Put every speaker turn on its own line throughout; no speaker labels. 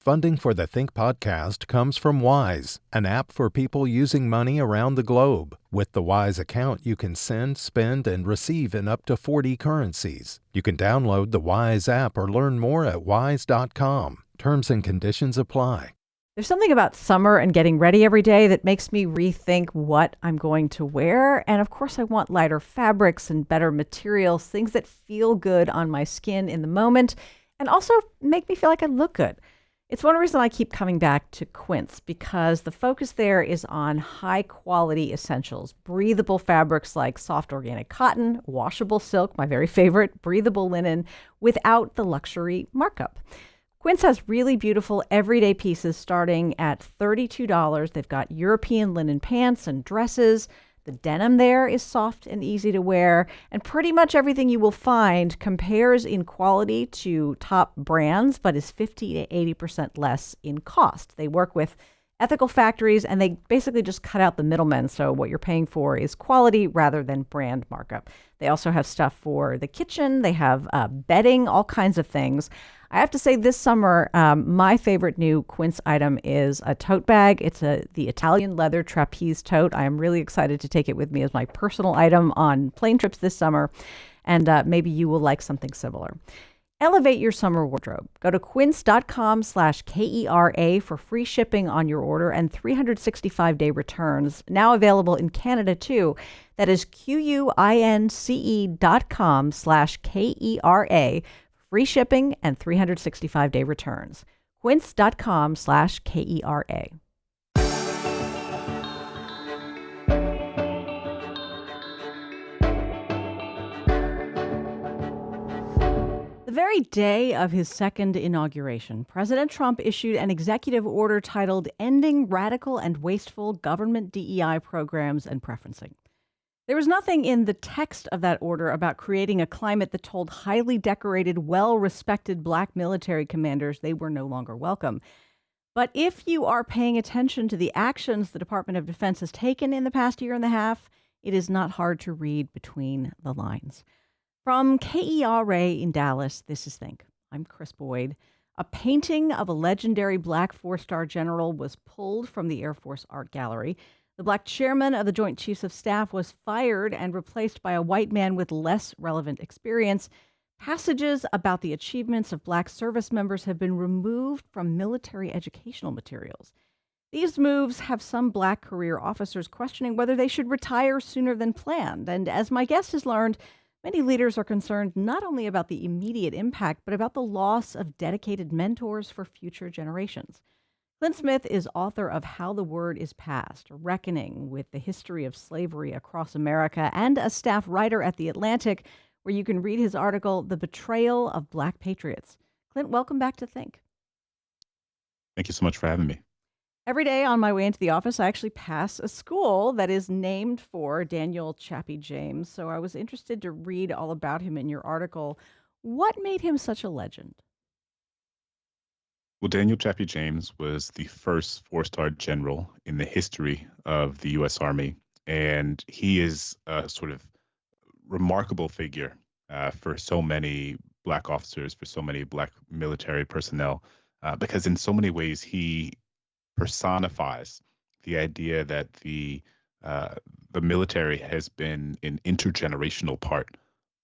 Funding for the Think podcast comes from Wise, an app for people using money around the globe. With the Wise account, you can send, spend, and receive in up to 40 currencies. You can download the Wise app or learn more at wise.com. Terms and conditions apply.
There's something about summer and getting ready every day that makes me rethink what I'm going to wear. And of course, I want lighter fabrics and better materials, things that feel good on my skin in the moment and also make me feel like I look good. It's one reason I keep coming back to Quince, because the focus there is on high quality essentials, breathable fabrics like soft organic cotton, washable silk, my very favorite, breathable linen, without the luxury markup. Quince has really beautiful everyday pieces starting at $32. They've got European linen pants and dresses. The denim there is soft and easy to wear, and pretty much everything you will find compares in quality to top brands, but is 50 to 80% less in cost. They work with ethical factories, and they basically just cut out the middlemen, so what you're paying for is quality rather than brand markup. They also have stuff for the kitchen. They have bedding, all kinds of things. I have to say this summer, my favorite new Quince item is a tote bag. It's the Italian leather trapeze tote. I am really excited to take it with me as my personal item on plane trips this summer. And maybe you will like something similar. Elevate your summer wardrobe. Go to quince.com/KERA for free shipping on your order and 365-day returns. Now available in Canada too. That is QUINCE.com/KERA. Free shipping and 365-day returns. Quince.com/KERA. The very day of his second inauguration, President Trump issued an executive order titled Ending Radical and Wasteful Government DEI Programs and Preferencing. There was nothing in the text of that order about creating a climate that told highly decorated, well-respected Black military commanders they were no longer welcome. But if you are paying attention to the actions the Department of Defense has taken in the past year and a half, it is not hard to read between the lines. From KERA in Dallas, this is Think. I'm Chris Boyd. A painting of a legendary Black four-star general was pulled from the Air Force Art Gallery. The Black chairman of the Joint Chiefs of Staff was fired and replaced by a white man with less relevant experience. Passages about the achievements of Black service members have been removed from military educational materials. These moves have some Black career officers questioning whether they should retire sooner than planned. And as my guest has learned, many leaders are concerned not only about the immediate impact, but about the loss of dedicated mentors for future generations. Clint Smith is author of How the Word is Passed, a reckoning with the history of slavery across America, and a staff writer at The Atlantic, where you can read his article, The Betrayal of Black Patriots. Clint, welcome back to Think.
Thank you so much for having me.
Every day on my way into the office, I actually pass a school that is named for Daniel Chappie James, so I was interested to read all about him in your article. What made him such a legend?
Well, Daniel Chappie James was the first four-star general in the history of the U.S. Army, and he is a sort of remarkable figure for so many Black officers, for so many Black military personnel, because in so many ways he personifies the idea that the military has been an intergenerational part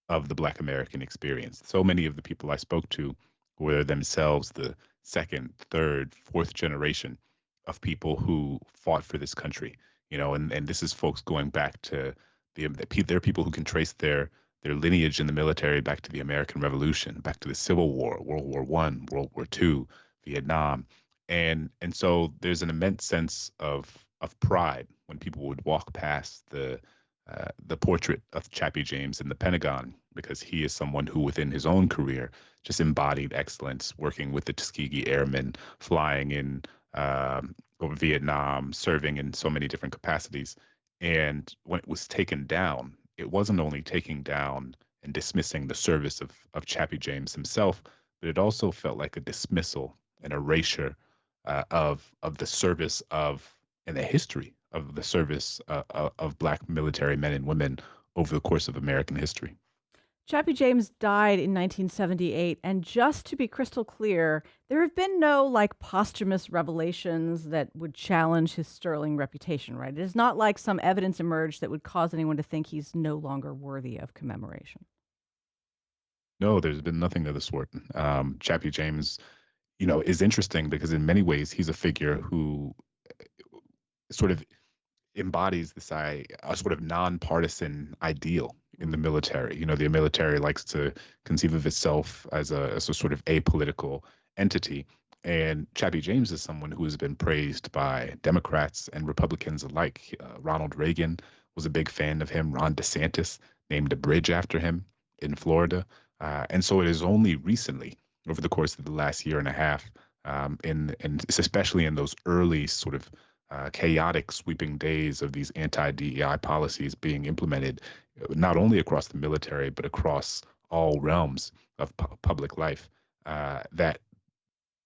of the Black American experience. So many of the people I spoke to were themselves the second, third, fourth generation of people who fought for this country, and this is folks going back to there are people who can trace their lineage in the military back to the American Revolution, back to the Civil War, World War I, World War II, Vietnam. And so there's an immense sense of pride when people would walk past the portrait of Chappie James in the Pentagon, because he is someone who within his own career just embodied excellence, working with the Tuskegee Airmen, flying in over Vietnam, serving in so many different capacities. And when it was taken down, it wasn't only taking down and dismissing the service of Chappie James himself, but it also felt like a dismissal, an erasure of the service of and the history of the service of Black military men and women over the course of American history.
Chappie James died in 1978, and just to be crystal clear, there have been no like posthumous revelations that would challenge his sterling reputation, right? It is not like some evidence emerged that would cause anyone to think he's no longer worthy of commemoration.
No, there's been nothing of the sort. Chappie James, is interesting because in many ways he's a figure who sort of embodies a sort of nonpartisan ideal in the
Mm.
military. The military likes to conceive of itself as a sort of apolitical entity. And Chappie James is someone who has been praised by Democrats and Republicans alike. Ronald Reagan was a big fan of him. Ron DeSantis named a bridge after him in Florida. And so it is only recently, over the course of the last year and a half, and especially in those early sort of chaotic sweeping days of these anti-DEI policies being implemented, not only across the military, but across all realms of public life, that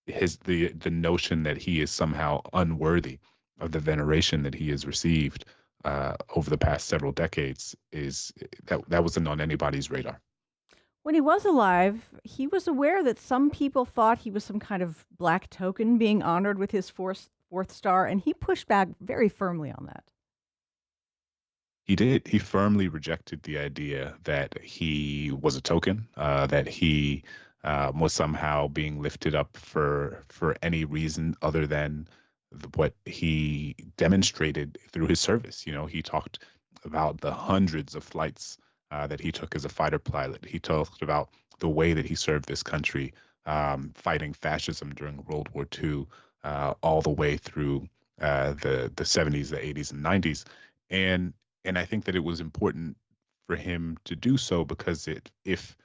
the notion that he is somehow unworthy of the veneration that he has received over the past several decades is that wasn't on anybody's radar.
When he was alive, he was aware that some people thought he was some kind of black token being honored with his fourth star, and he pushed back very firmly on that.
He did. He firmly rejected the idea that he was a token, that he was somehow being lifted up for any reason other than what he demonstrated through his service. He talked about the hundreds of flights that he took as a fighter pilot. He talked about the way that he served this country, fighting fascism during World War II, all the way through the 70s, the 80s, and 90s. And and I think that it was important for him to do so because if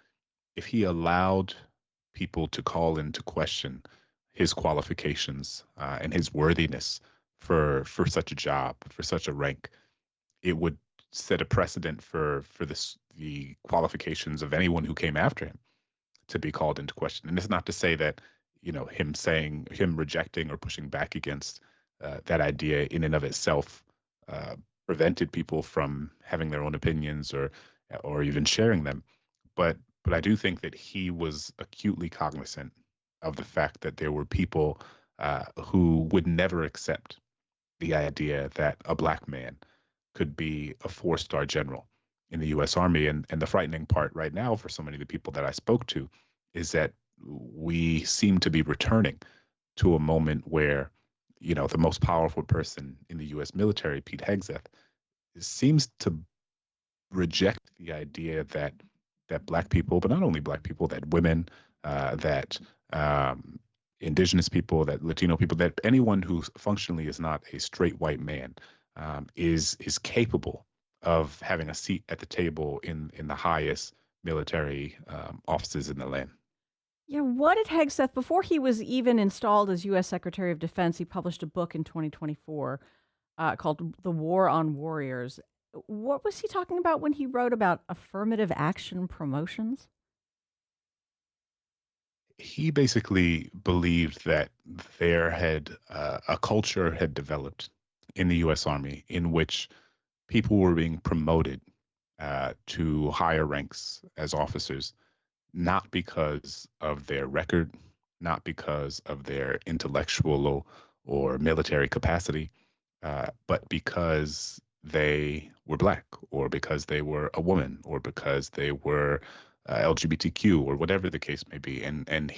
he allowed people to call into question his qualifications and his worthiness for such a job, for such a rank, it would set a precedent for the qualifications of anyone who came after him to be called into question. And it's not to say that, him rejecting or pushing back against that idea in and of itself uh, prevented people from having their own opinions or even sharing them. But I do think that he was acutely cognizant of the fact that there were people who would never accept the idea that a black man could be a four-star general in the U.S. Army. And the frightening part right now for so many of the people that I spoke to is that we seem to be returning to a moment where, the most powerful person in the U.S. military, Pete Hegseth, seems to reject the idea that black people, but not only black people, that women, that indigenous people, that Latino people, that anyone who functionally is not a straight white man is capable of having a seat at the table in the highest military offices in the land.
Yeah, what did Hegseth, before he was even installed as U.S. Secretary of Defense, he published a book in 2024 called The War on Warriors. What was he talking about when he wrote about affirmative action promotions?
He basically believed that there had a culture had developed in the U.S. Army in which people were being promoted to higher ranks as officers, not because of their record, not because of their intellectual or military capacity, but because they were black, or because they were a woman, or because they were LGBTQ, or whatever the case may be. And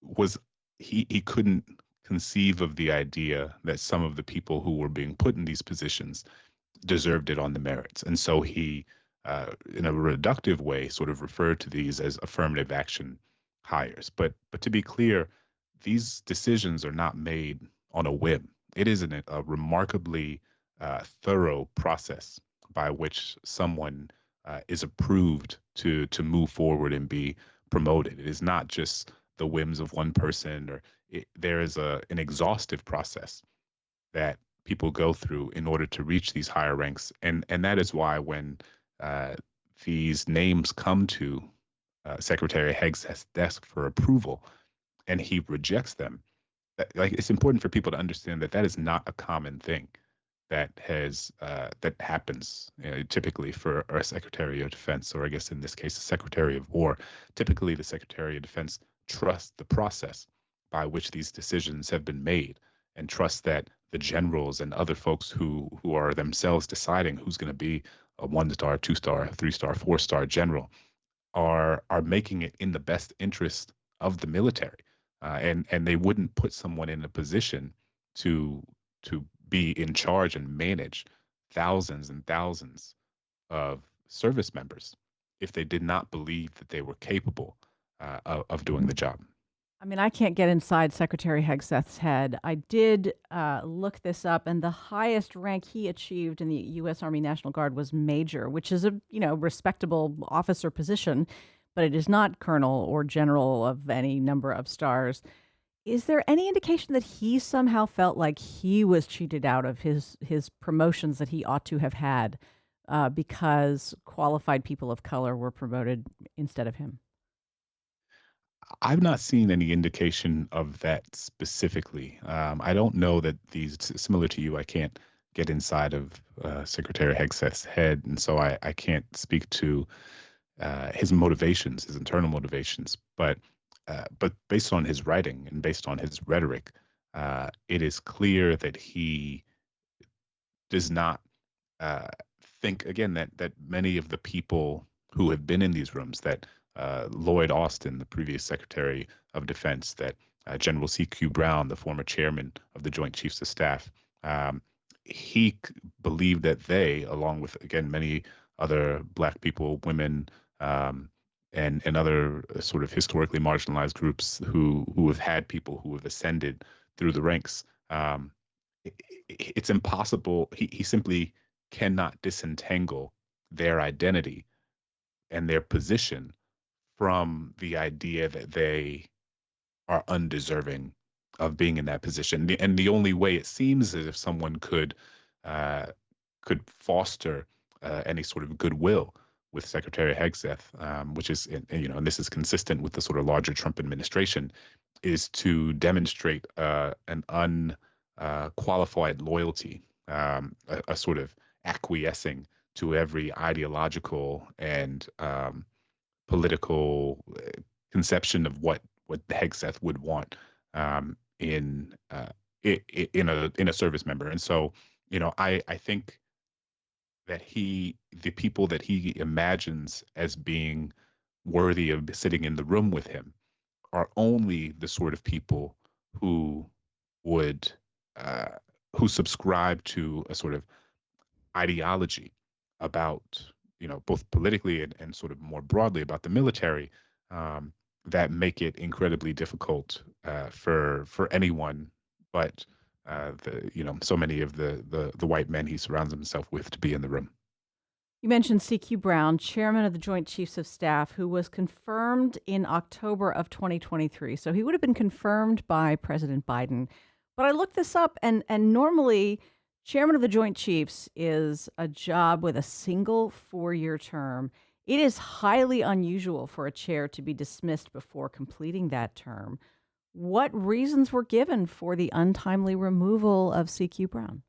was he couldn't conceive of the idea that some of the people who were being put in these positions deserved it on the merits. And so he, in a reductive way, sort of referred to these as affirmative action hires. But to be clear, these decisions are not made on a whim. It is a remarkably thorough process by which someone is approved to move forward and be promoted. It is not just the whims of one person, or there is an exhaustive process that people go through in order to reach these higher ranks. And that is why when uh, these names come to Secretary Hegseth's desk for approval and he rejects them, like it's important for people to understand that that is not a common thing. that happens typically for a Secretary of Defense, or I guess in this case, a Secretary of War. Typically, the Secretary of Defense trusts the process by which these decisions have been made, and trusts that the generals and other folks who are themselves deciding who's going to be a 1-star, 2-star, 3-star, 4-star general are making it in the best interest of the military, and they wouldn't put someone in a position to be in charge and manage thousands and thousands of service members if they did not believe that they were capable of doing the job.
I mean, I can't get inside Secretary Hegseth's head. I did look this up, and the highest rank he achieved in the U.S. Army National Guard was major, which is a respectable officer position, but it is not colonel or general of any number of stars. Is there any indication that he somehow felt like he was cheated out of his promotions that he ought to have had because qualified people of color were promoted instead of him?
I've not seen any indication of that specifically. I don't know that similar to you, I can't get inside of Secretary Hegseth's head, and so I can't speak to his motivations, his internal motivations. But based on his writing and based on his rhetoric, it is clear that he does not think again that many of the people who have been in these rooms, that Lloyd Austin, the previous Secretary of Defense, that General C.Q. Brown, the former chairman of the Joint Chiefs of Staff, believed that they, along with again many other Black people, women, and other sort of historically marginalized groups who have had people who have ascended through the ranks, it's impossible. He simply cannot disentangle their identity and their position from the idea that they are undeserving of being in that position. And the only way it seems as if someone could foster any sort of goodwill with Secretary Hegseth, which is, and this is consistent with the sort of larger Trump administration, is to demonstrate an unqualified loyalty, a sort of acquiescing to every ideological and political conception of what Hegseth would want in a service member. And so, I think that the people that he imagines as being worthy of sitting in the room with him are only the sort of people who would who subscribe to a sort of ideology about, both politically and sort of more broadly about the military, that make it incredibly difficult for anyone but so many of the white men he surrounds himself with to be in the room.
You mentioned C.Q. Brown, chairman of the Joint Chiefs of Staff, who was confirmed in October of 2023. So he would have been confirmed by President Biden. But I looked this up, and normally chairman of the Joint Chiefs is a job with a single 4-year term. It is highly unusual for a chair to be dismissed before completing that term. What reasons were given for the untimely removal of C.Q. Brown?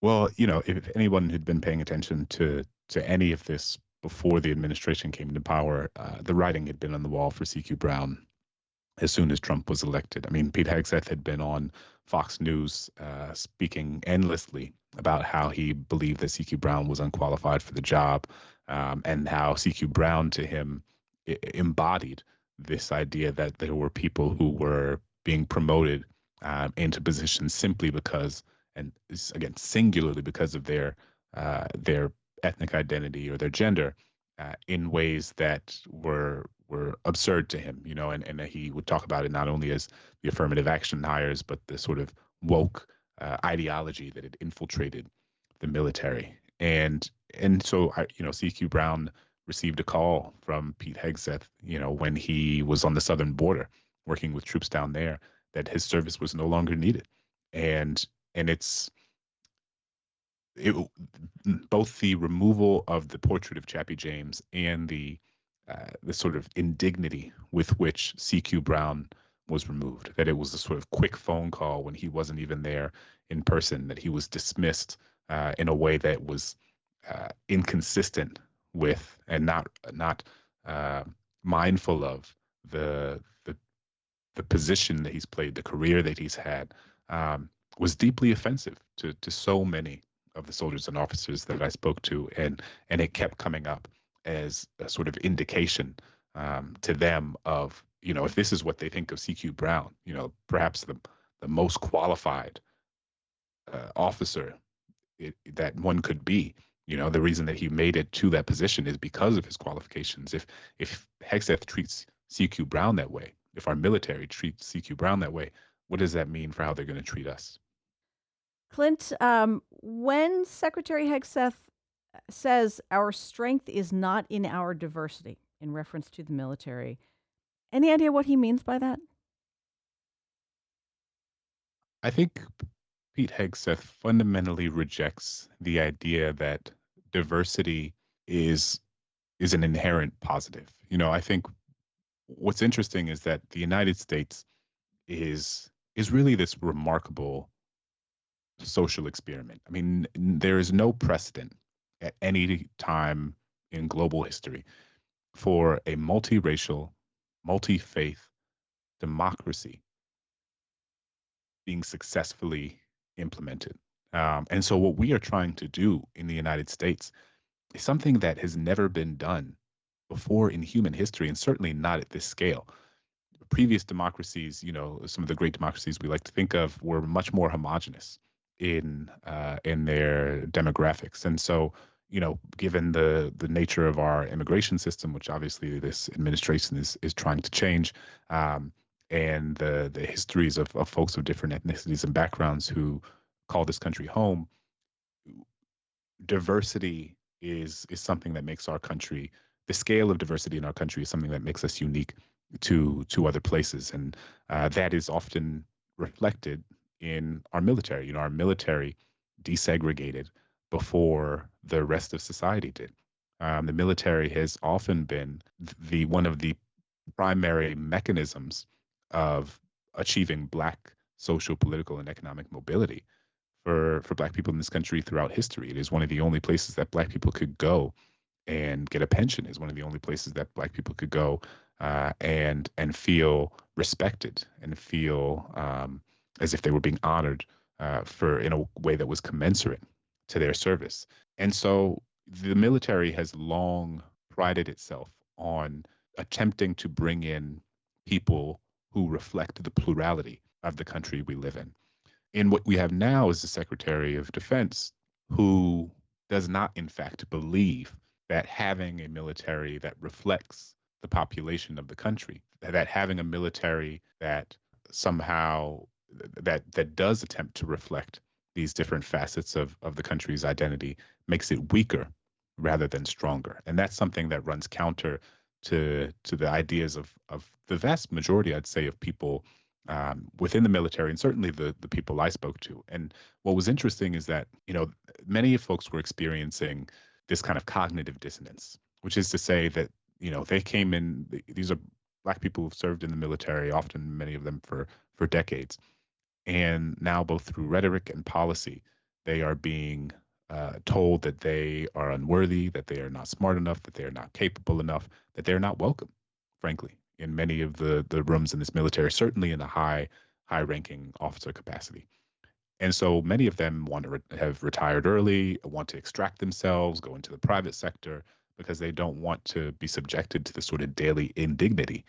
Well, if anyone had been paying attention to any of this before the administration came into power, the writing had been on the wall for C.Q. Brown as soon as Trump was elected. I mean, Pete Hegseth had been on Fox News speaking endlessly about how he believed that C.Q. Brown was unqualified for the job, and how C.Q. Brown to him embodied this idea that there were people who were being promoted into positions simply because, and again, singularly because of their ethnic identity or their gender, in ways that were absurd to him, and he would talk about it not only as the affirmative action hires, but the sort of woke ideology that had infiltrated the military. And so C.Q. Brown received a call from Pete Hegseth, when he was on the southern border working with troops down there, that his service was no longer needed. And both the removal of the portrait of Chappie James and the sort of indignity with which C.Q. Brown was removed, that it was a sort of quick phone call when he wasn't even there in person, that he was dismissed in a way that was inconsistent with and not uh, mindful of the the position that he's played, the career that he's had, was deeply offensive to so many of the soldiers and officers that I spoke to, and it kept coming up as a sort of indication to them of, if this is what they think of CQ Brown, perhaps the most qualified officer that one could be. The reason that he made it to that position is because of his qualifications. If Hegseth treats CQ Brown that way, if our military treats CQ Brown that way, what does that mean for how they're going to treat us?
Clint, when Secretary Hegseth says our strength is not in our diversity, in reference to the military, any idea what he means by that?
I think Pete Hegseth fundamentally rejects the idea that diversity is is an inherent positive. I think what's interesting is that the United States is really this remarkable social experiment. I mean, there is no precedent at any time in global history for a multiracial, multi-faith democracy being successfully implemented. And so, what we are trying to do in the United States is something that has never been done before in human history, and certainly not at this scale. Previous democracies, some of the great democracies we like to think of, were much more homogenous in their demographics, and so given the nature of our immigration system, which obviously this administration is trying to change, and the histories of folks of different ethnicities and backgrounds who call this country home, diversity is something that makes our country, the scale of diversity in our country is something that makes us unique to other places, and that is often reflected in our military. Our military desegregated before the rest of society did. The military has often been the one of the primary mechanisms of achieving Black social, political, and economic mobility for Black people in this country throughout history. It is one of the only places that Black people could go and get a pension. Is one of the only places that Black people could go and feel respected and feel as if they were being honored for in a way that was commensurate to their service. And so the military has long prided itself on attempting to bring in people who reflect the plurality of the country we live in. And what we have now is the Secretary of Defense who does not, in fact, believe that having a military that reflects the population of the country, that having a military that somehow that does attempt to reflect these different facets of the country's identity makes it weaker rather than stronger. And that's something that runs counter to the ideas of the vast majority, I'd say, of people within the military, and certainly the people I spoke to. And what was interesting is that many folks were experiencing this kind of cognitive dissonance, which is to say that they came in. These are Black people who've served in the military, often many of them for decades, and now both through rhetoric and policy, they are being told that they are unworthy, that they are not smart enough, that they are not capable enough, that they're not welcome, frankly, in many of the rooms in this military, certainly in the high ranking officer capacity. And so many of them want to have retired early, want to extract themselves, go into the private sector because they don't want to be subjected to the sort of daily indignity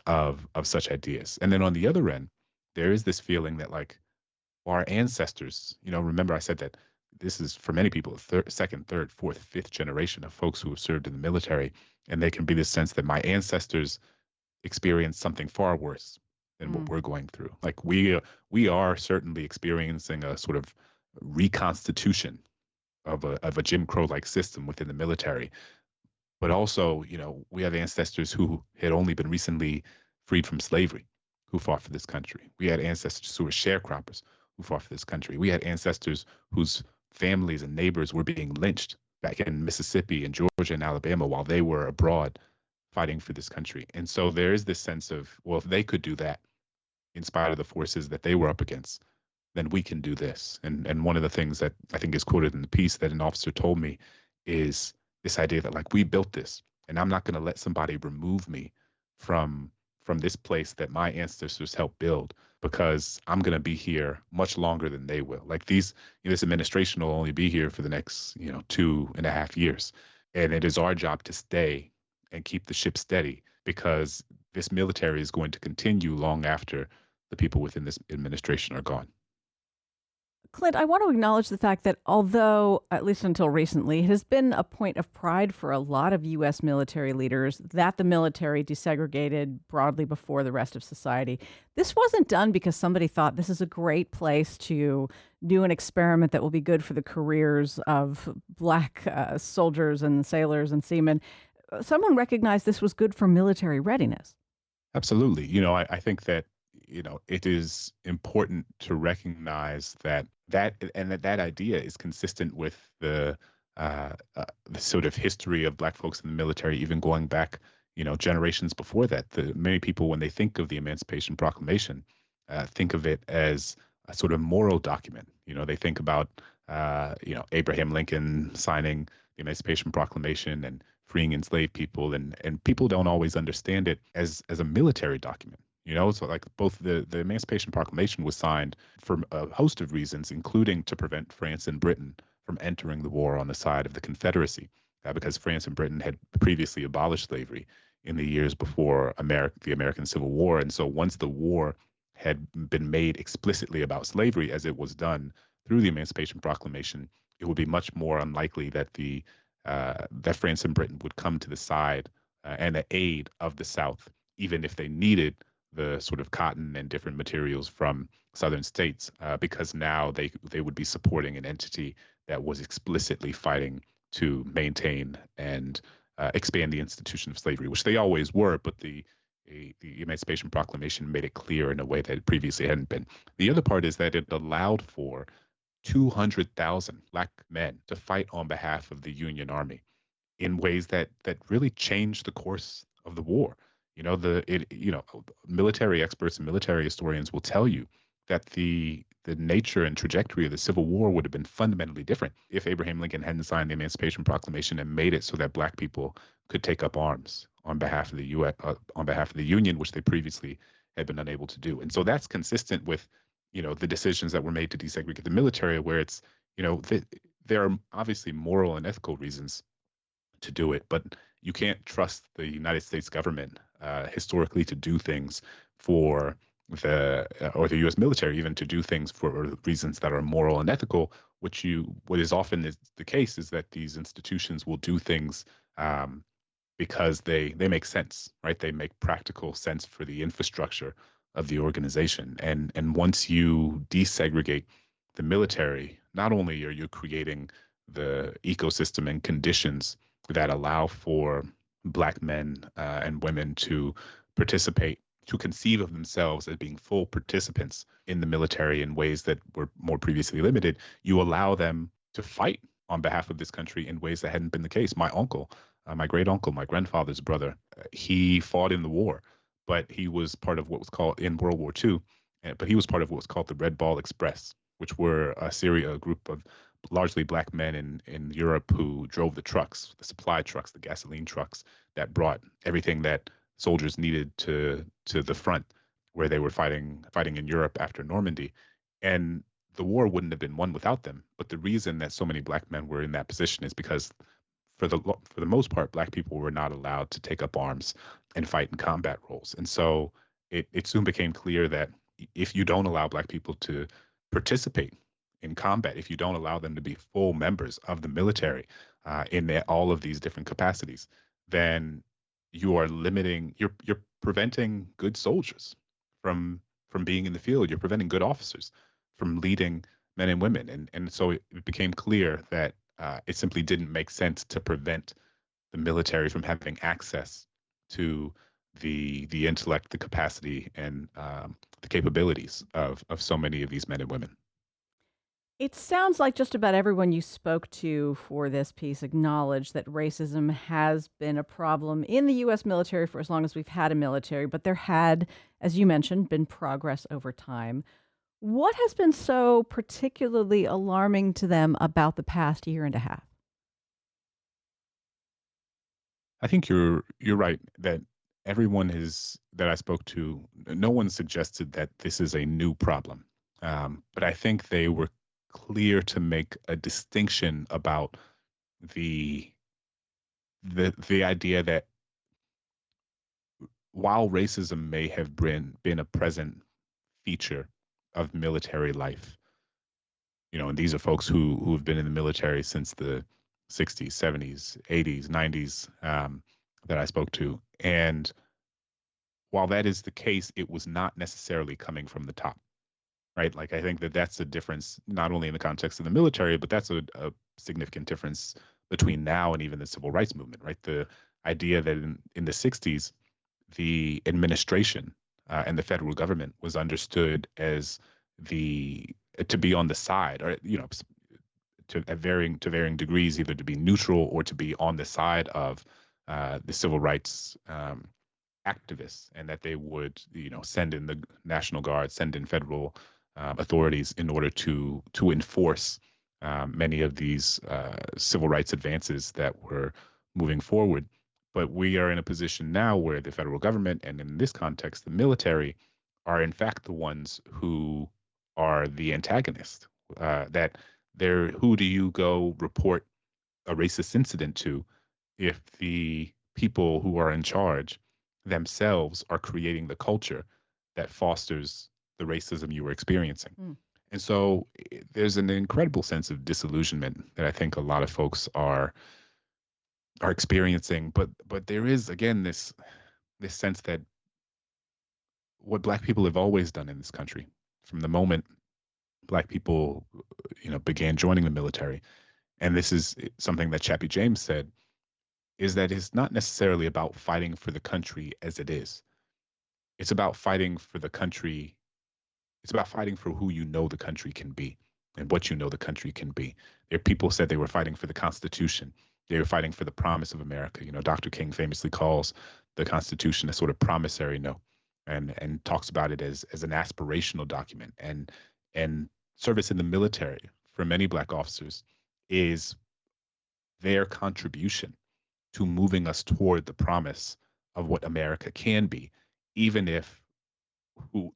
of such ideas. And then on the other end, there is this feeling that like our ancestors, remember I said that this is for many people, second, third, fourth, fifth generation of folks who have served in the military. And they can be this sense that my ancestors experienced something far worse than what we're going through. Like we are certainly experiencing a sort of reconstitution of a Jim Crow-like system within the military. But also, we have ancestors who had only been recently freed from slavery, who fought for this country. We had ancestors who were sharecroppers who fought for this country. We had ancestors whose families and neighbors were being lynched back in Mississippi and Georgia and Alabama while they were abroad fighting for this country. And so there is this sense of, well, if they could do that, in spite of the forces that they were up against, then we can do this. And one of the things that I think is quoted in the piece that an officer told me is this idea that like we built this, and I'm not going to let somebody remove me from from this place that my ancestors helped build because I'm going to be here much longer than they will. Like this administration will only be here for the next, 2.5 years. And it is our job to stay and keep the ship steady because this military is going to continue long after the people within this administration are gone.
Clint, I want to acknowledge the fact that although, at least until recently, it has been a point of pride for a lot of U.S. military leaders that the military desegregated broadly before the rest of society, this wasn't done because somebody thought this is a great place to do an experiment that will be good for the careers of black soldiers and sailors and seamen. Someone recognized this was good for military readiness.
Absolutely. I think that, it is important to recognize that idea is consistent with the sort of history of Black folks in the military, even going back, generations before that. The many people, when they think of the Emancipation Proclamation, think of it as a sort of moral document. They think about, Abraham Lincoln signing the Emancipation Proclamation and freeing enslaved people, and people don't always understand it as a military document. So like both the Emancipation Proclamation was signed for a host of reasons, including to prevent France and Britain from entering the war on the side of the Confederacy, because France and Britain had previously abolished slavery in the years before the American Civil War. And so once the war had been made explicitly about slavery, as it was done through the Emancipation Proclamation, it would be much more unlikely that that France and Britain would come to the side and the aid of the South, even if they needed the sort of cotton and different materials from southern states, because now they would be supporting an entity that was explicitly fighting to maintain and expand the institution of slavery, which they always were, but the Emancipation Proclamation made it clear in a way that it previously hadn't been. The other part is that it allowed for 200,000 Black men to fight on behalf of the Union Army in ways that really changed the course of the war. Military experts and military historians will tell you that the nature and trajectory of the Civil War would have been fundamentally different if Abraham Lincoln hadn't signed the Emancipation Proclamation and made it so that Black people could take up arms on behalf of the U.S. On behalf of the Union, which they previously had been unable to do. And so that's consistent with, the decisions that were made to desegregate the military, where it's, there are obviously moral and ethical reasons to do it, but you can't trust the United States government historically to do things for or the U.S. military even to do things for reasons that are moral and ethical. What is often is the case is that these institutions will do things because they make sense, right? They make practical sense for the infrastructure of the organization. And once you desegregate the military, not only are you creating the ecosystem and conditions that allow for Black men and women to participate, to conceive of themselves as being full participants in the military in ways that were more previously limited, you allow them to fight on behalf of this country in ways that hadn't been the case. My uncle, my great uncle, my grandfather's brother, he fought in the war, but he was part of what was called in World War II, but he was part of what was called the Red Ball Express, which were a group of largely Black men in Europe who drove the trucks, the supply trucks, the gasoline trucks that brought everything that soldiers needed to the front where they were fighting in Europe after Normandy. And the war wouldn't have been won without them. But the reason that so many Black men were in that position is because for the most part, Black people were not allowed to take up arms and fight in combat roles. And so it soon became clear that if you don't allow Black people to participate in combat, if you don't allow them to be full members of the military all of these different capacities, then you're preventing good soldiers from being in the field. You're preventing good officers from leading men and women. And so it became clear that it simply didn't make sense to prevent the military from having access to the intellect, the capacity, and the capabilities of so many of these men and women.
It sounds like just about everyone you spoke to for this piece acknowledged that racism has been a problem in the U.S. military for as long as we've had a military, but there had, as you mentioned, been progress over time. What has been so particularly alarming to them about the past year and a half?
I think you're right that everyone is that I spoke to, no one suggested that this is a new problem. But I think they were clear to make a distinction about the the idea that while racism may have been a present feature of military life, and these are folks who have been in the military since the 60s, 70s, 80s, 90s, that I spoke to. And while that is the case, it was not necessarily coming from the top, right? Like, I think that that's a difference, not only in the context of the military, but that's a significant difference between now and even the civil rights movement, right? The idea that in the 60s, the administration and the federal government was understood as the to be on the side, or to varying degrees, either to be neutral or to be on the side of the civil rights activists, and that they would send in the National Guard, send in federal authorities in order to enforce many of these civil rights advances that were moving forward. But we are in a position now where the federal government, and in this context, the military, are in fact the ones who are the antagonist. That they're who do you go report a racist incident to if the people who are in charge themselves are creating the culture that fosters the racism you were experiencing?
Mm.
And so there's an incredible sense of disillusionment that I think a lot of folks are experiencing. But there is, again, this sense that what Black people have always done in this country, from the moment Black people, began joining the military, and this is something that Chappie James said, is that it's not necessarily about fighting for the country as it is. It's about fighting for the country. It's about fighting for who you know the country can be and what you know the country can be. There, people said they were fighting for the Constitution. They were fighting for the promise of America. Dr. King famously calls the Constitution a sort of promissory note, and talks about it as an aspirational document. And service in the military for many Black officers is their contribution to moving us toward the promise of what America can be, even if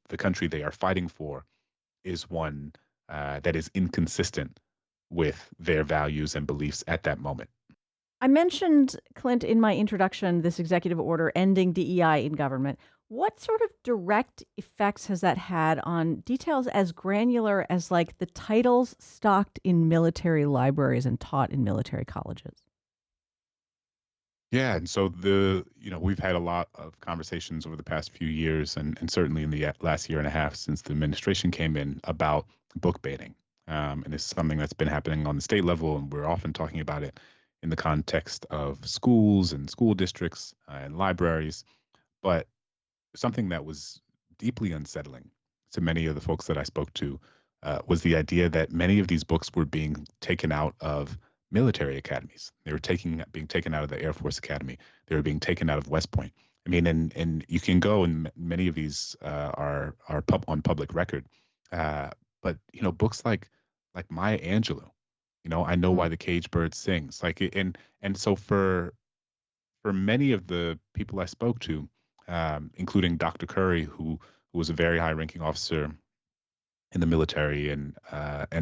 the country they are fighting for is one that is inconsistent with their values and beliefs at that moment.
I mentioned, Clint, in my introduction, this executive order ending DEI in government. What sort of direct effects has that had on details as granular as like the titles stocked in military libraries and taught in military colleges?
Yeah, and so we've had a lot of conversations over the past few years, and certainly in the last year and a half since the administration came in, about book banning. And it's something that's been happening on the state level, and we're often talking about it in the context of schools and school districts and libraries. But something that was deeply unsettling to many of the folks that I spoke to was the idea that many of these books were being taken out of military academies. They were being taken out of the Air Force Academy. They were being taken out of West Point. I mean, and you can go, and many of these are on public record. But books like Maya Angelou. I know why
Mm.
the cage bird sings. And so for many of the people I spoke to, including Dr. Curry, who was a very high-ranking officer in the military, and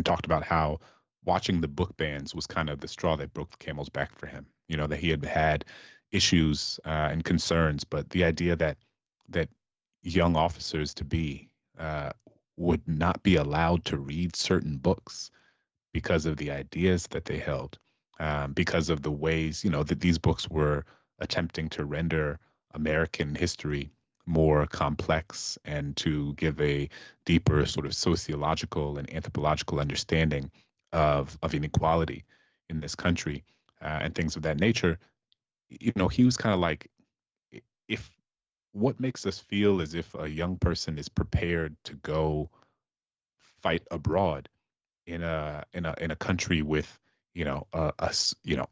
talked about how watching the book bans was kind of the straw that broke the camel's back for him. That he had had issues and concerns, but the idea that young officers to be would not be allowed to read certain books because of the ideas that they held, because of the ways, that these books were attempting to render American history more complex and to give a deeper sort of sociological and anthropological understanding of inequality in this country, and things of that nature. He was kind of like, if what makes us feel as if a young person is prepared to go fight abroad in a country with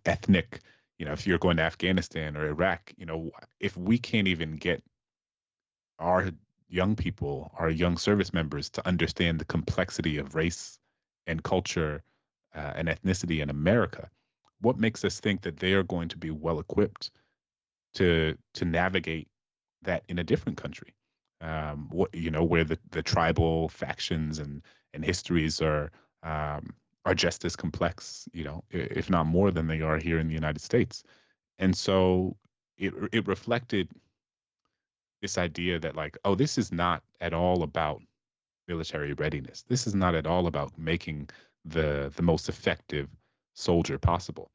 ethnic, if you're going to Afghanistan or Iraq, if we can't even get our young people, our young service members to understand the complexity of race and culture and ethnicity in America, what makes us think that they are going to be well equipped to navigate that in a different country? Where the tribal factions and histories are just as complex, if not more than they are here in the United States. And so it reflected this idea that, like, oh, this is not at all about military readiness. This is not at all about making the most effective soldier possible.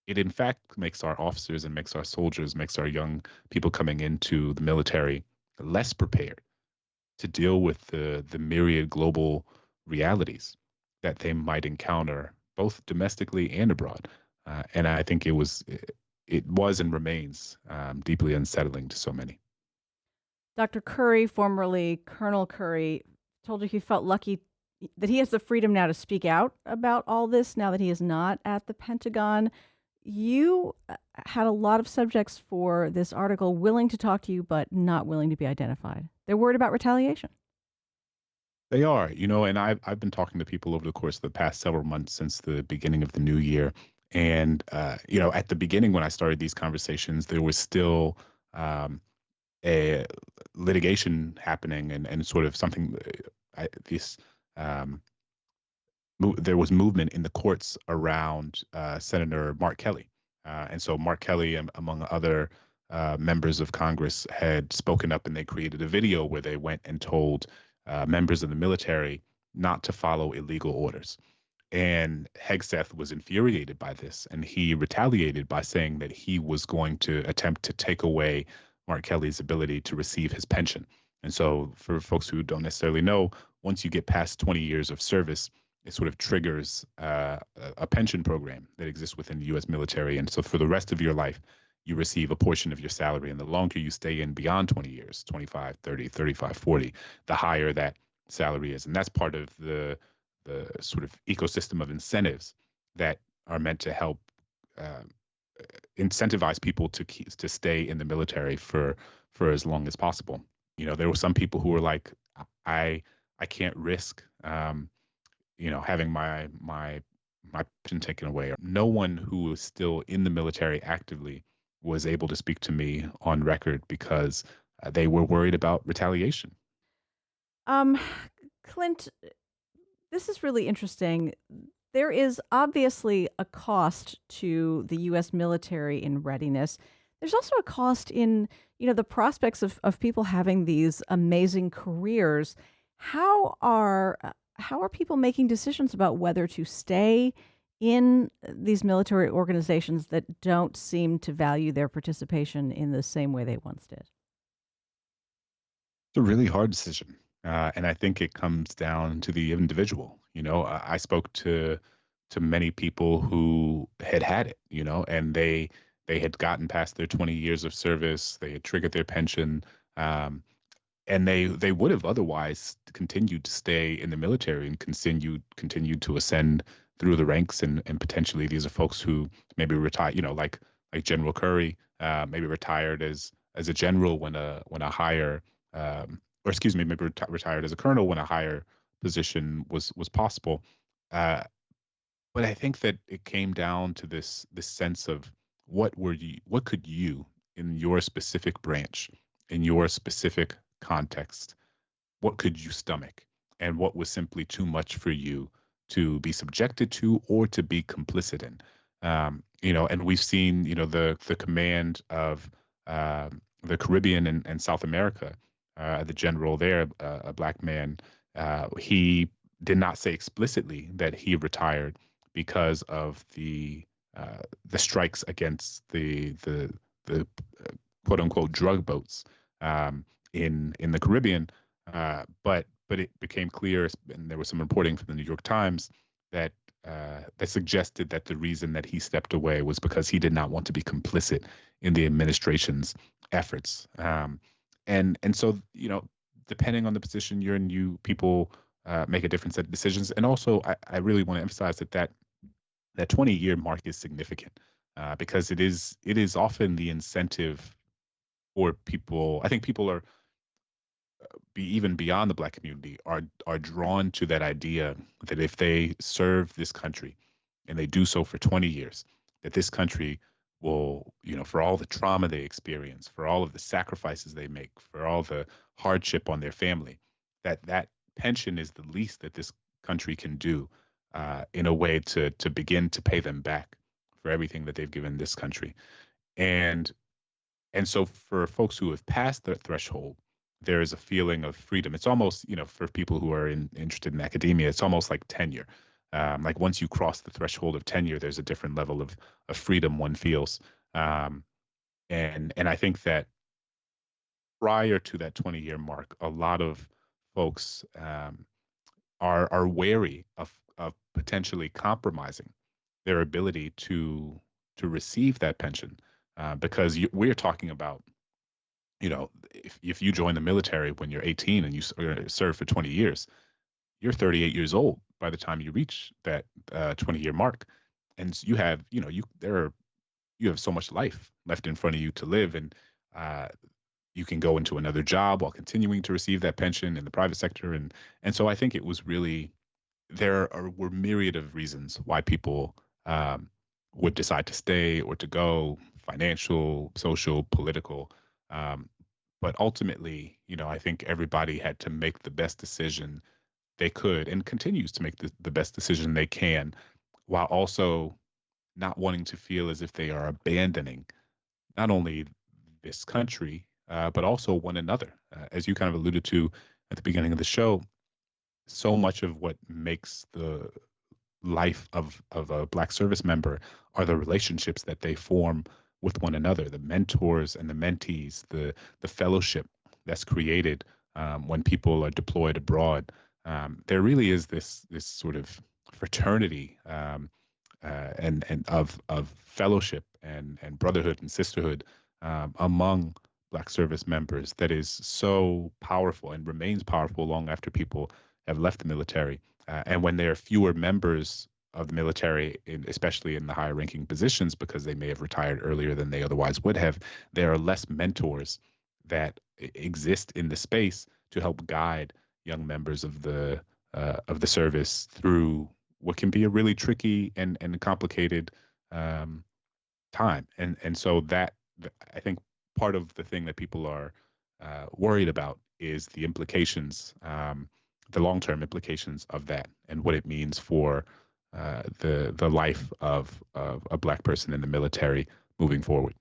It in fact makes our officers and makes our soldiers, makes our young people coming into the military less prepared to deal with the myriad global realities that they might encounter both domestically and abroad. And I think it was and remains deeply unsettling to so many.
Dr. Curry, formerly Colonel Curry, told you he felt lucky that he has the freedom now to speak out about all this now that he is not at the Pentagon. You had a lot of subjects for this article willing to talk to you, but not willing to be identified. They're worried about retaliation.
They are, and I've been talking to people over the course of the past several months since the beginning of the new year. And at the beginning when I started these conversations, there was still a litigation happening and sort of something. This there was movement in the courts around Senator Mark Kelly. And so Mark Kelly, among other members of Congress, had spoken up and they created a video where they went and told members of the military not to follow illegal orders. And Hegseth was infuriated by this, and he retaliated by saying that he was going to attempt to take away Mark Kelly's ability to receive his pension. And so, for folks who don't necessarily know, once you get past 20 years of service, it sort of triggers a pension program that exists within the U.S. military. And so, for the rest of your life, you receive a portion of your salary. And the longer you stay in beyond 20 years, 25, 30, 35, 40, the higher that salary is. And that's part of the sort of ecosystem of incentives that are meant to help uh, incentivize people to stay in the military for as long as possible. There were some people who were like, I can't risk having my pension taken away. No one who was still in the military actively was able to speak to me on record because they were worried about retaliation.
Um, Clint, this is really interesting. There is obviously a cost to the U.S. military in readiness. There's also a cost in, the prospects of people having these amazing careers. How are people making decisions about whether to stay in these military organizations that don't seem to value their participation in the same way they once did?
It's a really hard decision. And I think it comes down to the individual. I spoke to many people who had it, and they had gotten past their 20 years of service, they had triggered their pension, and they would have otherwise continued to stay in the military and continued to ascend through the ranks, and potentially these are folks who maybe retire, like General Curry, maybe retired as a general when a higher or excuse me, maybe retired as a colonel when a higher position was possible. Uh, but I think that it came down to this sense of what could you in your specific branch, in your specific context, what could you stomach, and what was simply too much for you to be subjected to or to be complicit in. And we've seen, the command of the Caribbean and South America, the general there, a black man, he did not say explicitly that he retired because of the strikes against the quote unquote drug boats in the Caribbean. But it became clear, and there was some reporting from the New York Times that suggested that the reason that he stepped away was because he did not want to be complicit in the administration's efforts. And so depending on the position you're in, you people make a different set of decisions. And also, I really want to emphasize that 20-year mark is significant because it is often the incentive for people. I think people are even beyond the Black community are drawn to that idea that if they serve this country and they do so for 20 years, that this country will, for all the trauma they experience, for all of the sacrifices they make, for all the hardship on their family, that pension is the least that this country can do in a way to begin to pay them back for everything that they've given this country. And and so for folks who have passed the threshold, there is a feeling of freedom. It's almost, for people who are interested in academia, it's almost like tenure. Like once you cross the threshold of tenure, there's a different level of freedom one feels. Um, and I think that prior to that 20-year mark, a lot of folks are wary of potentially compromising their ability to receive that pension because we're talking about if you join the military when you're 18 and you serve for 20 years, you're 38 years old by the time you reach that 20-year mark, and you have you have so much life left in front of you to live, and uh, you can go into another job while continuing to receive that pension in the private sector, and so I think it was really were myriad of reasons why people would decide to stay or to go, financial, social, political. Um, but ultimately, I think everybody had to make the best decision they could and continues to make the best decision they can while also not wanting to feel as if they are abandoning not only this country, but also one another. As you kind of alluded to at the beginning of the show, so much of what makes the life of a Black service member are the relationships that they form with one another, the mentors and the mentees, the fellowship that's created when people are deployed abroad. There really is this sort of fraternity and of fellowship and brotherhood and sisterhood among Black service members that is so powerful and remains powerful long after people have left the military. And when there are fewer members of the military, especially in the higher ranking positions, because they may have retired earlier than they otherwise would have, there are less mentors that exist in the space to help guide young members of the service through what can be a really tricky and complicated um, time. And so that I think part of the thing that people are worried about is the implications, the long-term implications of that, and what it means for the life of a Black person in the military moving forward.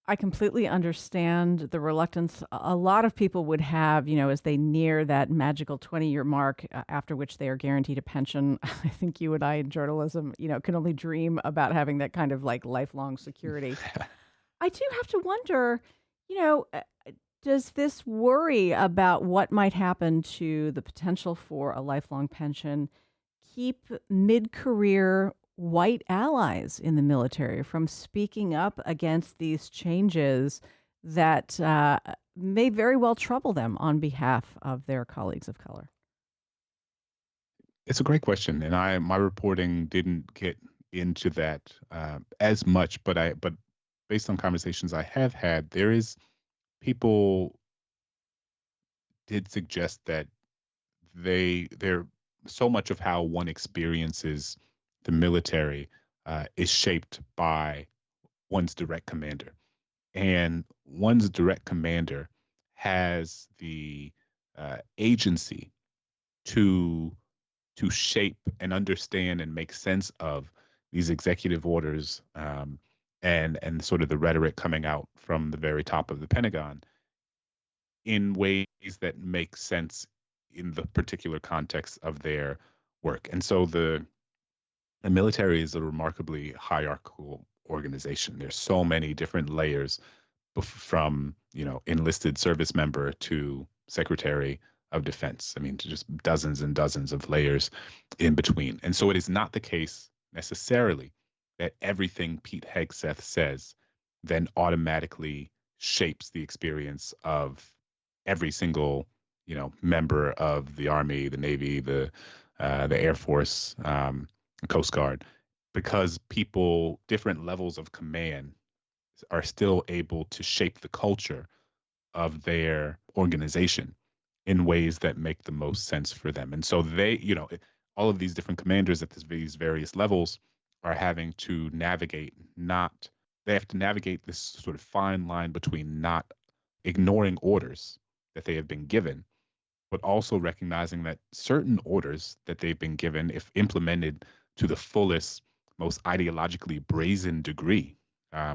I completely understand the reluctance a lot of people would have, as they near that magical 20-year mark after which they are guaranteed a pension. I think you and I in journalism, can only dream about having that kind of like lifelong security. I do have to wonder, you know, uh, does this worry about what might happen to the potential for a lifelong pension keep mid-career white allies in the military from speaking up against these changes that may very well trouble them on behalf of their colleagues of color?
It's a great question, and my reporting didn't get into that as much, but based on conversations I have had, there is people did suggest that they're so much of how one experiences the military is shaped by one's direct commander, and one's direct commander has the agency to shape and understand and make sense of these executive orders and sort of the rhetoric coming out from the very top of the Pentagon in ways that make sense in the particular context of their work. And so the military is a remarkably hierarchical organization. There's so many different layers from, enlisted service member to Secretary of Defense. I mean, just dozens and dozens of layers in between. And so it is not the case necessarily that everything Pete Hegseth says then automatically shapes the experience of every single member of the Army, the Navy, the Air Force, Coast Guard, because people, different levels of command are still able to shape the culture of their organization in ways that make the most sense for them. And so all of these different commanders at these various levels are having to navigate not, they have to navigate this sort of fine line between not ignoring orders that they have been given, but also recognizing that certain orders that they've been given, if implemented to the fullest, most ideologically brazen degree,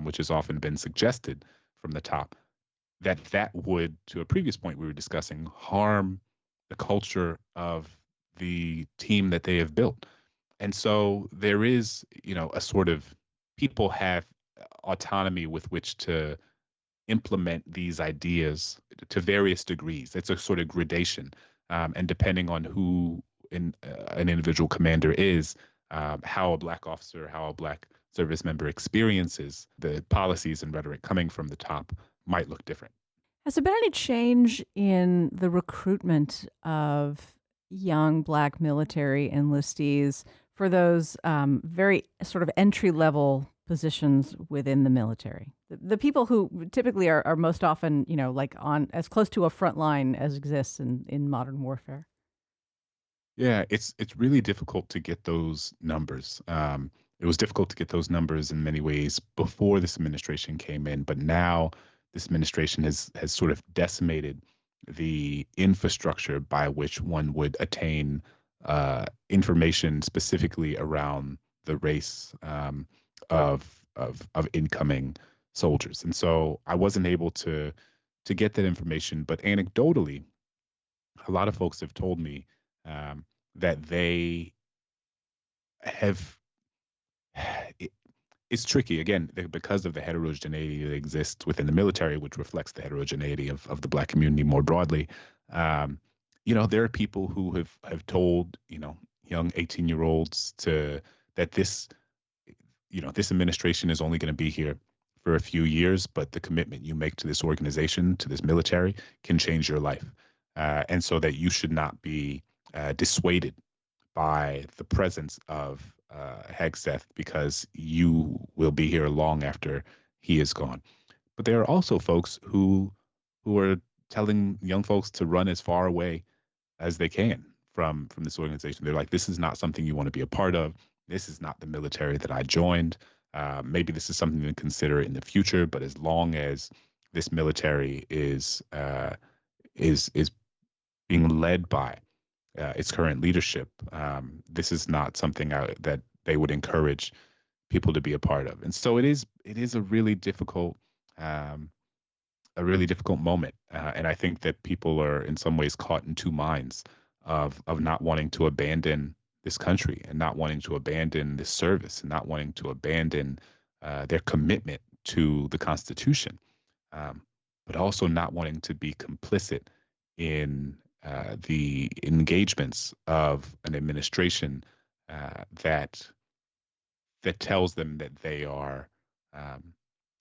which has often been suggested from the top, that would, to a previous point we were discussing, harm the culture of the team that they have built. And so there is, a sort of, people have autonomy with which to implement these ideas to various degrees. It's a sort of gradation. And depending on who an individual commander is, how a Black officer, how a Black service member experiences the policies and rhetoric coming from the top might look different.
Has there been any change in the recruitment of young Black military enlistees for those very sort of entry level positions within the military? The people who typically are most often, like on as close to a front line as exists in modern warfare.
Yeah, it's really difficult to get those numbers. It was difficult to get those numbers in many ways before this administration came in, but now this administration has sort of decimated the infrastructure by which one would attain information specifically around the race of incoming soldiers. And so I wasn't able to get that information, but anecdotally, a lot of folks have told me that they have. It, it's tricky again because of the heterogeneity that exists within the military, which reflects the heterogeneity of the Black community more broadly. Um, there are people who have told young 18-year-olds to that this administration is only going to be here for a few years, but the commitment you make to this organization, to this military, can change your life, and so that you should not be dissuaded by the presence of Hegseth because you will be here long after he is gone. But there are also folks who are telling young folks to run as far away as they can from this organization. They're like, this is not something you want to be a part of. This is not the military that I joined. Maybe this is something to consider in the future, but as long as this military is being led by its current leadership, this is not something that they would encourage people to be a part of. And so it is um, a really difficult moment. And I think that people are in some ways caught in two minds of not wanting to abandon this country and not wanting to abandon this service and not wanting to abandon their commitment to the Constitution, um, but also not wanting to be complicit in the engagements of an administration that tells them that they are um,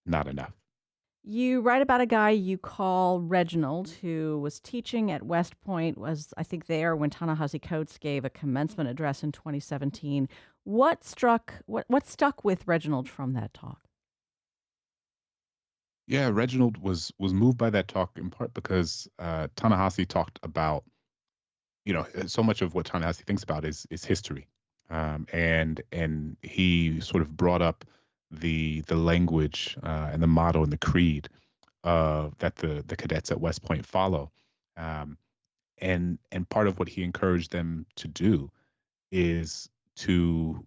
not enough.
You write about a guy you call Reginald, who was teaching at West Point, was, I think, there when Ta-Nehisi Coates gave a commencement address in 2017. What stuck with Reginald from that talk?
Yeah, Reginald was moved by that talk in part because Ta-Nehisi talked about, so much of what Ta-Nehisi thinks about is history, and he sort of brought up the language and the motto and the creed that the cadets at West Point follow, um, and part of what he encouraged them to do is to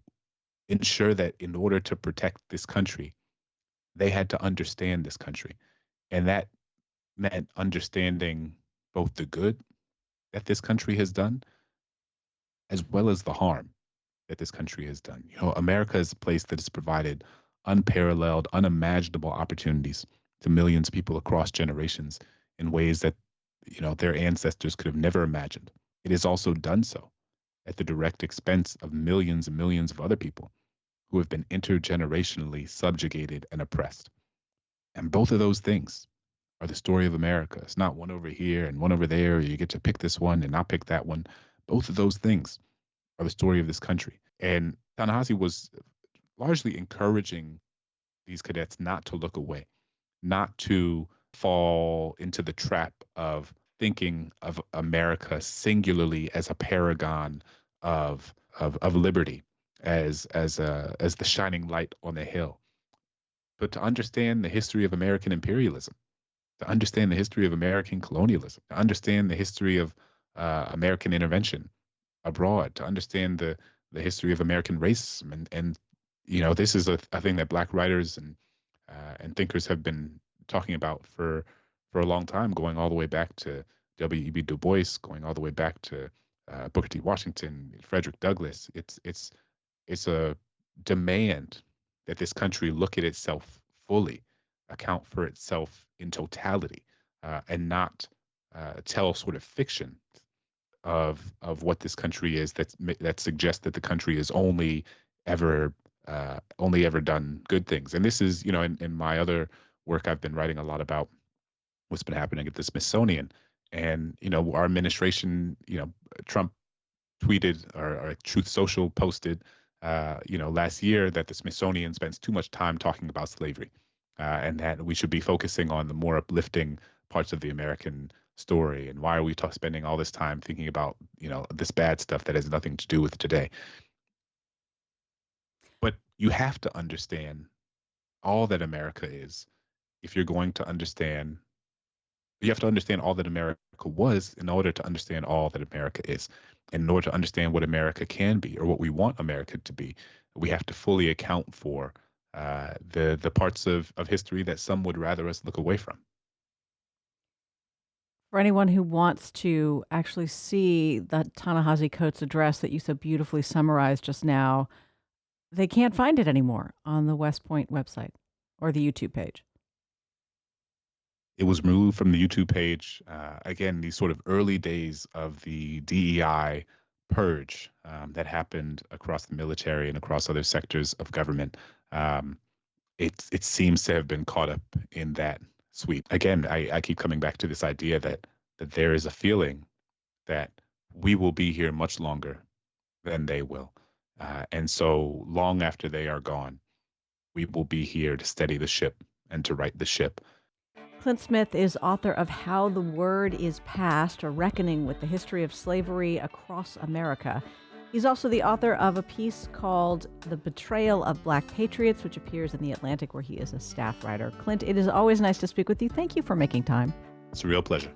ensure that in order to protect this country, they had to understand this country, and that meant understanding both the good that this country has done as well as the harm that this country has done. America is a place that has provided unparalleled, unimaginable opportunities to millions of people across generations in ways that, their ancestors could have never imagined. It has also done so at the direct expense of millions and millions of other people who have been intergenerationally subjugated and oppressed. And both of those things are the story of America. It's not one over here and one over there. You get to pick this one and not pick that one. Both of those things are the story of this country. And Ta-Nehisi was largely encouraging these cadets not to look away, not to fall into the trap of thinking of America singularly as a paragon of liberty, as the shining light on the hill, but to understand the history of American imperialism, to understand the history of American colonialism, to understand the history of American intervention abroad, to understand the history of American racism, and this is a thing that Black writers and thinkers have been talking about for a long time, going all the way back to W.E.B. Du Bois, going all the way back to Booker T. Washington, Frederick Douglass. It's a demand that this country look at itself fully, account for itself in totality, and not tell sort of fiction of what this country is that suggests that the country is only ever done good things. And this is, in my other work, I've been writing a lot about what's been happening at the Smithsonian. And, our administration, Trump tweeted, or Truth Social posted, last year, that the Smithsonian spends too much time talking about slavery, and that we should be focusing on the more uplifting parts of the American story. And why are we spending all this time thinking about, this bad stuff that has nothing to do with today? But you have to understand all that America is if you're going to understand. You have to understand all that America was in order to understand all that America is. And in order to understand what America can be, or what we want America to be, we have to fully account for the parts of history that some would rather us look away from.
For anyone who wants to actually see the Ta-Nehisi Coates address that you so beautifully summarized just now, they can't find it anymore on the West Point website or the YouTube page.
It was removed from the YouTube page. Again, these sort of early days of the DEI purge that happened across the military and across other sectors of government. It seems to have been caught up in that sweep. Again, I keep coming back to this idea that there is a feeling that we will be here much longer than they will. And so long after they are gone, we will be here to steady the ship and to right the ship.
Clint Smith is author of How the Word is Passed, a reckoning with the history of slavery across America. He's also the author of a piece called The Betrayal of Black Patriots, which appears in The Atlantic, where he is a staff writer. Clint, it is always nice to speak with you. Thank you for making time.
It's a real pleasure.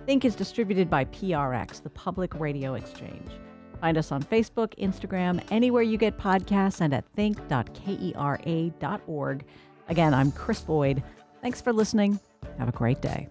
Think is distributed by PRX, the Public Radio Exchange. Find us on Facebook, Instagram, anywhere you get podcasts, and at think.kera.org. Again, I'm Chris Boyd. Thanks for listening. Have a great day.